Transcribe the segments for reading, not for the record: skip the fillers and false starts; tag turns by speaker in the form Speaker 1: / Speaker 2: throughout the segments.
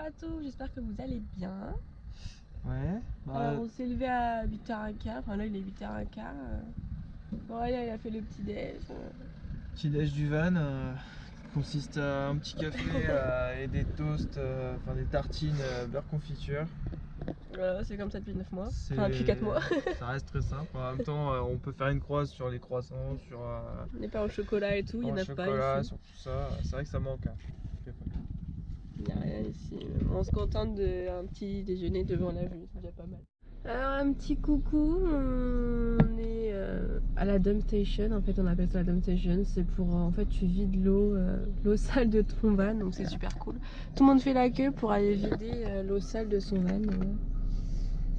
Speaker 1: à tous, j'espère que vous allez bien.
Speaker 2: Ouais.
Speaker 1: On s'est levé à 8h15, enfin là il est 8h15. Aurélien il a fait le petit déj.
Speaker 2: Petit déj du van consiste à un petit café et des toasts, enfin des tartines beurre confiture.
Speaker 1: Voilà, c'est comme ça depuis 9 mois, enfin depuis 4 mois.
Speaker 2: Ça reste très simple. En même temps, on peut faire une croix sur les croissants, sur
Speaker 1: Les pains au chocolat et tout, il n'y en a pas ici.
Speaker 2: sur tout ça. C'est vrai que ça manque. Hein.
Speaker 1: Il n'y a rien ici. On se contente d'un petit déjeuner devant la vue, c'est déjà pas mal. Alors un petit coucou, on est à la dump station, en fait on appelle ça la dump station, c'est pour en fait tu vides l'eau sale de ton van, donc c'est super cool. Tout le monde fait la queue pour aller vider l'eau sale de son van,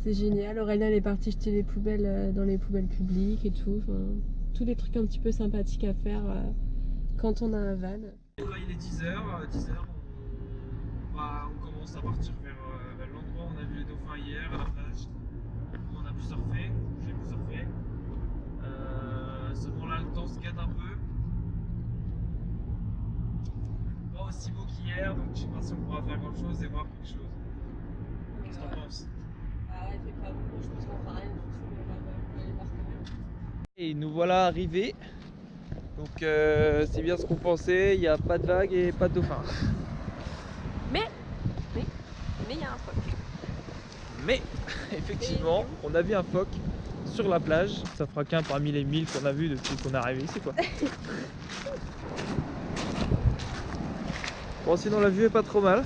Speaker 1: c'est génial. Aurélien elle est partie jeter les poubelles dans les poubelles publiques et tout, enfin, tous les trucs un petit peu sympathiques à faire quand on a un van.
Speaker 2: Là il est 10h, on commence à partir vers l'endroit où on a vu les dauphins hier, à la plage. On a pu surfer, j'ai pu surfer. Seulement là le temps se gâte un peu. Pas aussi beau qu'hier, donc je sais pas si on pourra faire grand chose et voir quelque chose. Qu'est-ce que t'en penses?
Speaker 1: Ah ouais, il fait pas beau, je pense qu'on fera rien du tout, mais on va aller voir quand même.
Speaker 2: Et nous voilà arrivés. Donc c'est bien ce qu'on pensait, il n'y a pas de vagues et pas de dauphins.
Speaker 1: Mais il y a un phoque.
Speaker 2: Mais effectivement, on a vu un phoque sur la plage. Ça fera qu'un parmi les 1000 qu'on a vu depuis qu'on est arrivé ici quoi. Bon sinon la vue est pas trop mal.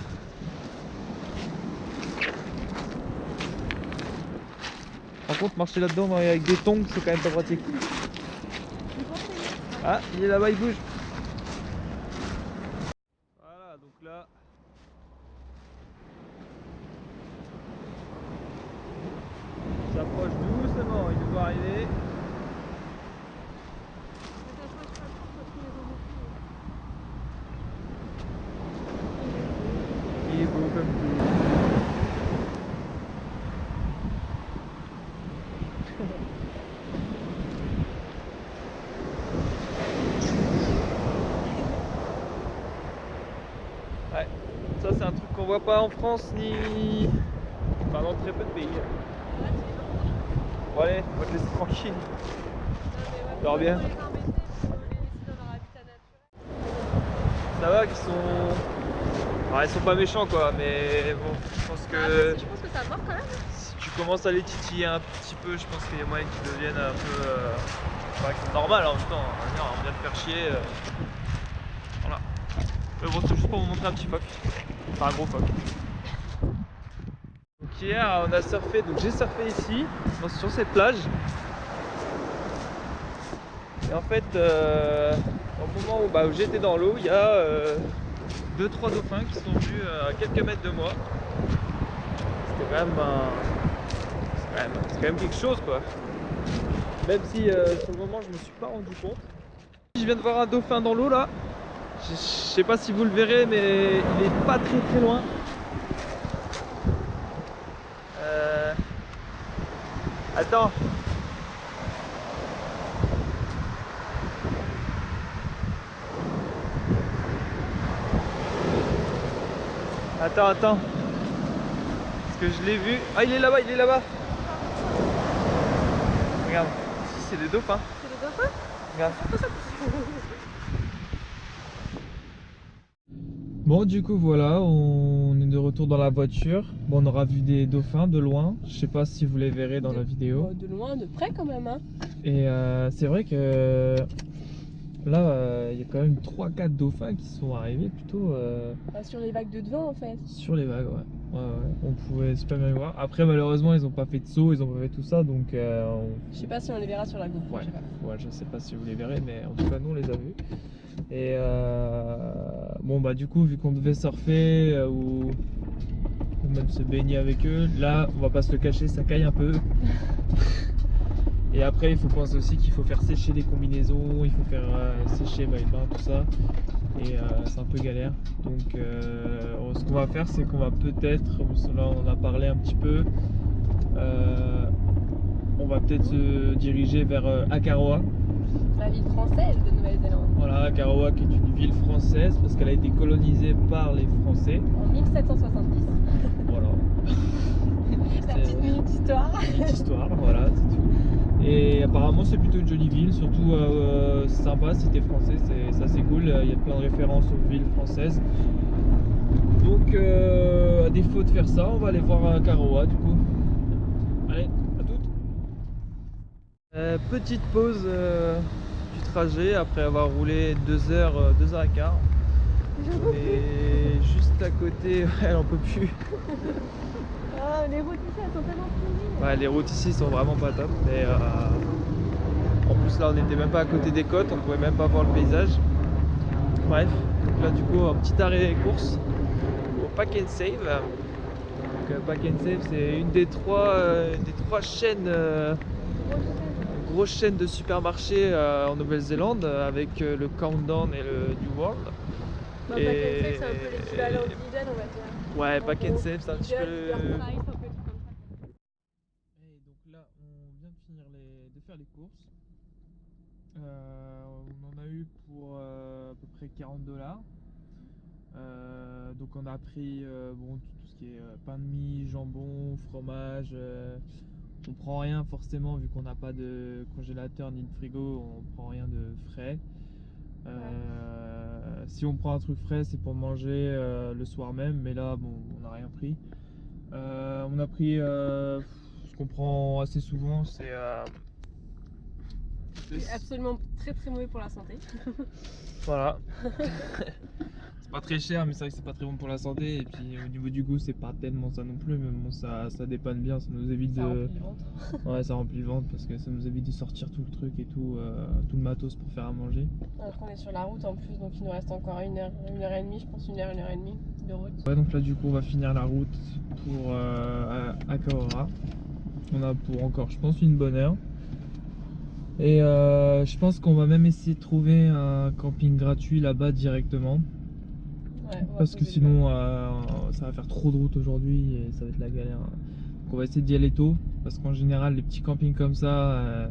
Speaker 2: Par contre marcher là-dedans avec des tongs c'est quand même pas pratique. Ah il est là-bas, il bouge. Voilà donc là. On s'approche doucement, il nous voit arriver. Il est beau comme tout. Ouais, ça c'est un truc qu'on voit pas en France ni. Enfin dans très peu de pays. Bon allez, on va te laisser tranquille. Dors bien. Ça va qu'ils sont. Alors, ils sont pas méchants quoi, mais bon, je pense que.
Speaker 1: Je pense que ça mord quand même.
Speaker 2: Si tu commences à les titiller un petit peu, je pense qu'il y a moyen qu'ils deviennent un peu. Enfin, c'est normal en même temps. On vient de faire chier. Voilà. Mais bon, c'est juste pour vous montrer un petit phoque. Enfin, un gros phoque. Donc, hier, on a surfé. Donc, j'ai surfé ici, sur cette plage. Et en fait, au moment où j'étais dans l'eau, il y a 2-3 dauphins qui sont venus à quelques mètres de moi. C'était quand même quelque chose quoi. Même si sur le moment je me suis pas rendu compte. Je viens de voir un dauphin dans l'eau là. Je sais pas si vous le verrez mais il est pas très loin. Attends. Attends. Parce que je l'ai vu. Ah il est là-bas, Regarde. Si c'est des dauphins.
Speaker 1: C'est des dauphins?
Speaker 2: Regarde. Bon du coup voilà, on est de retour dans la voiture. Bon on aura vu des dauphins de loin. Je sais pas si vous les verrez dans la vidéo.
Speaker 1: De loin, de près quand même hein.
Speaker 2: Et c'est vrai que là il y a quand même 3-4 dauphins qui sont arrivés plutôt
Speaker 1: Sur les vagues de devant en fait.
Speaker 2: sur les vagues ouais. On pouvait super bien les voir. Après malheureusement ils ont pas fait de saut, ils ont pas fait tout ça donc
Speaker 1: Je sais pas si on les verra sur la GoPro.
Speaker 2: Ouais. Je sais pas si vous les verrez mais en tout cas nous on les a vus. Et bon du coup vu qu'on devait surfer ou même se baigner avec eux, là on va pas se le cacher, ça caille un peu. Et après il faut penser aussi qu'il faut faire sécher les combinaisons, il faut faire sécher les bains, tout ça. Et c'est un peu galère. Donc ce qu'on va faire c'est qu'on va peut-être, là on en a parlé un petit peu, on va peut-être se diriger vers Akaroa.
Speaker 1: la ville française de Nouvelle-Zélande.
Speaker 2: Voilà, Karawak est une ville française parce qu'elle a été colonisée par les Français.
Speaker 1: En 1770.
Speaker 2: Voilà.
Speaker 1: La petite minute d'histoire.
Speaker 2: Petite histoire, voilà, c'est tout. Et apparemment c'est plutôt une jolie ville, surtout c'est sympa si t'es français, c'est assez cool, il y a plein de références aux villes françaises. Donc à défaut de faire ça, on va aller voir Karoa du coup. Allez, à toutes. Petite pause du trajet après avoir roulé 2h, 2h15. On est juste à côté, elle en peut plus.
Speaker 1: Ah, les routes ici elles sont tellement pourries.
Speaker 2: Ouais, les routes ici sont vraiment pas top, mais en plus là on n'était même pas à côté des côtes, on pouvait même pas voir le paysage. Bref, donc là du coup un petit arrêt course au Pack and Save. Donc Pack and Save c'est une des trois chaînes, grosses chaînes de supermarchés en Nouvelle-Zélande avec le Countdown et le New World.
Speaker 1: Bah, Pack and Save c'est un peu l'équivalent d'Eden on va dire.
Speaker 2: Ouais, Pack and Save c'est un petit peu le...
Speaker 1: Et
Speaker 2: donc là on vient de finir de faire les courses. On en a eu pour à peu près $40. Donc on a pris bon, tout ce qui est pain de mie, jambon, fromage. On prend rien forcément vu qu'on n'a pas de congélateur ni de frigo, on prend rien de frais. Si on prend un truc frais c'est pour manger le soir même, mais là bon on n'a rien pris. On a pris ce qu'on prend assez souvent, c'est
Speaker 1: absolument très mauvais pour la santé.
Speaker 2: voilà. C'est pas très cher mais c'est vrai que c'est pas très bon pour la santé, et puis au niveau du goût c'est pas tellement ça non plus, mais bon ça dépanne bien, ça nous évite
Speaker 1: Ça
Speaker 2: de...
Speaker 1: remplit le ventre.
Speaker 2: Ouais, ça remplit le ventre parce que ça nous évite de sortir tout le truc et tout le matos pour faire à manger.
Speaker 1: Alors qu'on est sur la route en plus, donc il nous reste encore une heure et demie, je pense une heure et demie de route.
Speaker 2: Ouais, donc là du coup on va finir la route pour Akaora. On a pour encore je pense une bonne heure. Et je pense qu'on va même essayer de trouver un camping gratuit là-bas directement.
Speaker 1: Ouais,
Speaker 2: Parce que sinon ça va faire trop de route aujourd'hui et ça va être la galère. Donc on va essayer d'y aller tôt, parce qu'en général les petits campings comme ça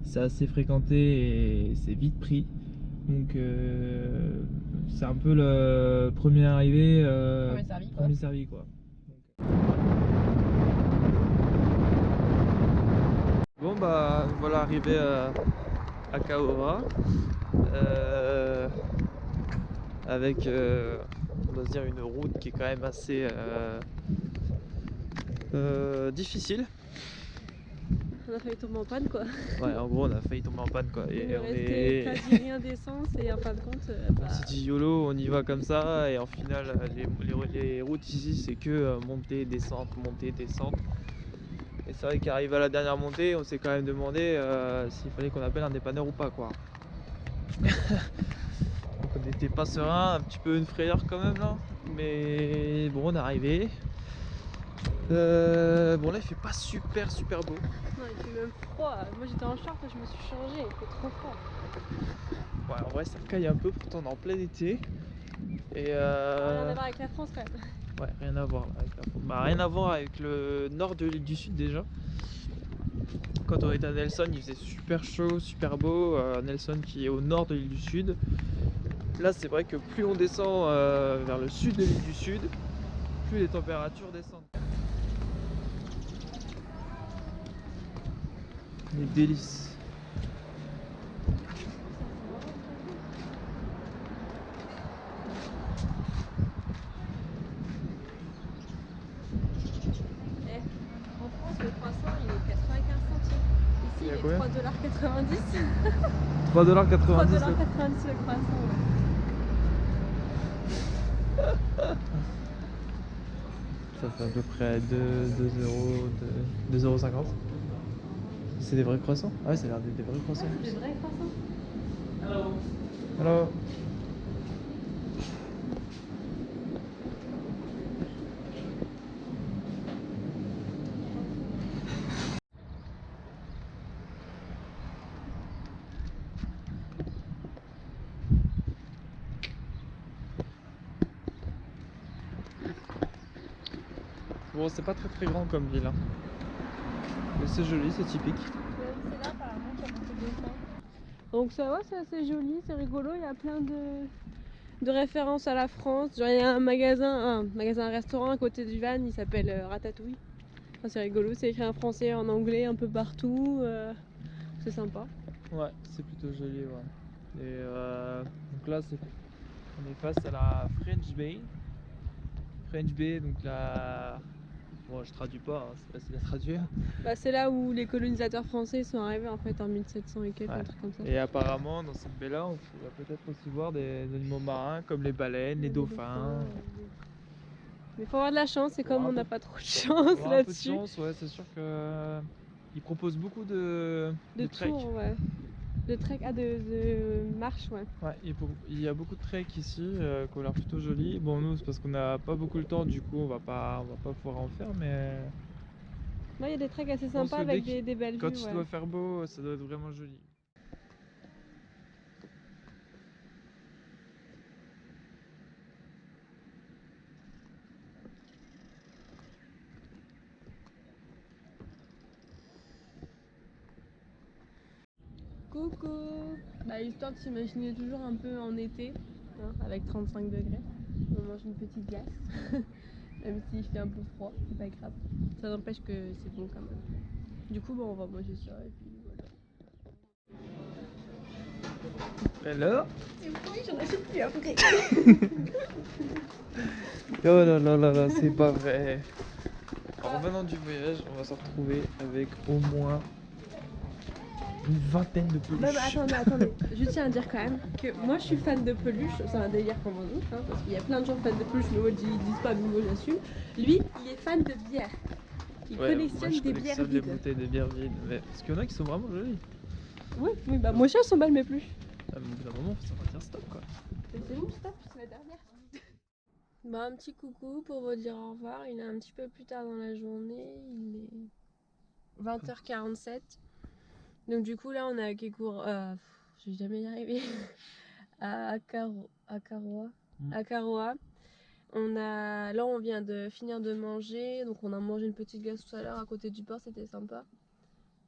Speaker 2: c'est assez fréquenté et c'est vite pris. Donc c'est un peu le premier arrivé, premier servi quoi. Bon bah voilà, arrivé à Kaora avec on va se dire une route qui est quand même assez difficile.
Speaker 1: On a failli tomber en panne quoi.
Speaker 2: Ouais, en gros on a failli tomber en panne quoi.
Speaker 1: Il nous restait quasi rien d'essence et en fin de compte
Speaker 2: on s'est dit YOLO, on y va comme ça, et en final les routes ici c'est que montée, descente, montée, descente. Et c'est vrai qu'arrivé à la dernière montée, on s'est quand même demandé s'il fallait qu'on appelle un dépanneur ou pas quoi. Donc on n'était pas serein, un petit peu une frayeur quand même là, mais bon on est arrivé. Bon là il fait pas super beau.
Speaker 1: Non, il fait même froid. Moi j'étais en short, je me suis changée, il fait trop froid.
Speaker 2: Ouais, en vrai ça caille un peu, pourtant on est en plein été. Et
Speaker 1: Rien à voir avec la France quand même.
Speaker 2: Ouais, rien à voir là, avec la France. Bah, rien à voir avec le nord de l'île du Sud déjà. Quand on était à Nelson, il faisait super chaud, super beau. Nelson qui est au nord de l'île du Sud. Là c'est vrai que plus on descend vers le sud de l'île du Sud, plus les températures descendent. Les délices.
Speaker 1: En France, le croissant il est 95 centimes. Ici il est
Speaker 2: combien
Speaker 1: 3,90 $.
Speaker 2: 3,90 $.
Speaker 1: 3,90 $ le croissant.
Speaker 2: Ça fait à peu près 2,50 €. C'est des vrais croissants? Ah ouais, ça a l'air d'être des vrais croissants.
Speaker 1: Des vrais croissants.
Speaker 2: Hello. Hello. Bon, c'est pas très grand comme ville, hein. Mais c'est joli, c'est typique.
Speaker 1: C'est là apparemment qu'il y a beaucoup de dessins. Donc ça va, c'est assez joli, c'est rigolo, il y a plein de références à la France. Genre il y a un restaurant à côté du van, il s'appelle Ratatouille. Enfin, c'est rigolo, c'est écrit en français, en anglais, un peu partout. C'est sympa.
Speaker 2: Ouais, c'est plutôt joli, ouais. Et donc là, on est face à la French Bay. French Bay, donc la... Bon, je traduis pas, hein, c'est facile à traduire.
Speaker 1: Bah, c'est là où les colonisateurs français sont arrivés en fait en 1700 et quelques,
Speaker 2: Ouais.
Speaker 1: un truc comme ça.
Speaker 2: Et apparemment, dans cette baie-là, on va peut-être aussi voir des animaux marins comme les baleines, les dauphins.
Speaker 1: Mais faut avoir de la chance, et
Speaker 2: Faut
Speaker 1: comme
Speaker 2: avoir
Speaker 1: on
Speaker 2: un
Speaker 1: n'a
Speaker 2: peu-
Speaker 1: pas trop de chance
Speaker 2: Pour un peu de
Speaker 1: là-dessus.
Speaker 2: chance, ouais, c'est sûr que ils proposent beaucoup de trek.
Speaker 1: tours, ouais. De trek, de marche, ouais.
Speaker 2: Ouais, il y a beaucoup de trek ici qui ont l'air plutôt jolis. Bon, nous, c'est parce qu'on n'a pas beaucoup le temps, du coup, on va pas pouvoir en faire, mais
Speaker 1: Là, il y a des treks assez
Speaker 2: je pense
Speaker 1: sympas
Speaker 2: que
Speaker 1: avec des belles
Speaker 2: quand
Speaker 1: vues,
Speaker 2: il
Speaker 1: ouais.
Speaker 2: doit faire beau, ça doit être vraiment joli.
Speaker 1: Coucou. Bah, histoire de s'imaginer toujours un peu en été, hein, avec 35 degrés. On mange une petite glace, même s'il fait un peu froid, c'est pas grave. Ça n'empêche que c'est bon quand même. Du coup, bon, on va manger ça et puis voilà.
Speaker 2: Alors?
Speaker 1: Oui, j'en achète plus après.
Speaker 2: Oh là là là là, c'est pas vrai. En revenant du voyage, on va se retrouver avec au moins une vingtaine de peluches.
Speaker 1: Non mais attendez, je tiens à dire quand même que moi je suis fan de peluches, c'est un délire comme un autre, hein, parce qu'il y a plein de gens fans de peluches, mais moi ils disent pas, mais moi j'assume. Lui, il est fan de bière. Il collectionne des bières
Speaker 2: des
Speaker 1: vides.
Speaker 2: bouteilles de bière vides. Mais... Parce qu'il y en a qui sont vraiment jolies.
Speaker 1: Oui, bah moi aussi elles sont belles mes peluches.
Speaker 2: Ah, mais au bout d'un moment, ça va dire stop quoi.
Speaker 1: C'est bon, stop, c'est la dernière. Bah un petit coucou pour vous dire au revoir, il est un petit peu plus tard dans la journée, il est 20h47. Donc du coup là on est à Kekour, je vais jamais y arriver, à Karoa. Là on vient de finir de manger, donc on a mangé une petite glace tout à l'heure à côté du port, c'était sympa.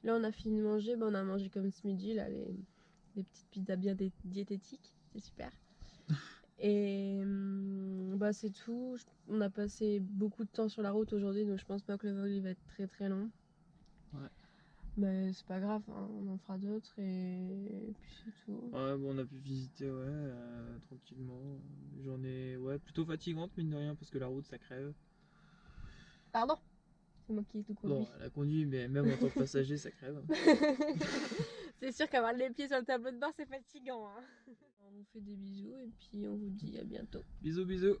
Speaker 1: Là on a fini de manger, on a mangé comme ce midi là, les petites pizzas bien diététiques, c'est super. Et bah c'est tout, on a passé beaucoup de temps sur la route aujourd'hui, donc je pense pas que le vol il va être très très long.
Speaker 2: Ouais.
Speaker 1: Mais c'est pas grave, hein, on en fera d'autres et puis c'est tout.
Speaker 2: Ouais, bon, on a pu visiter, tranquillement. Une journée, plutôt fatigante, mine de rien, parce que la route ça crève.
Speaker 1: Pardon, c'est moi qui ai tout conduit.
Speaker 2: Bon, elle a conduit, mais même en tant que passager, ça crève.
Speaker 1: C'est sûr qu'avoir les pieds sur le tableau de bord c'est fatigant, hein. On vous fait des bisous et puis on vous dit à bientôt.
Speaker 2: Bisous, bisous.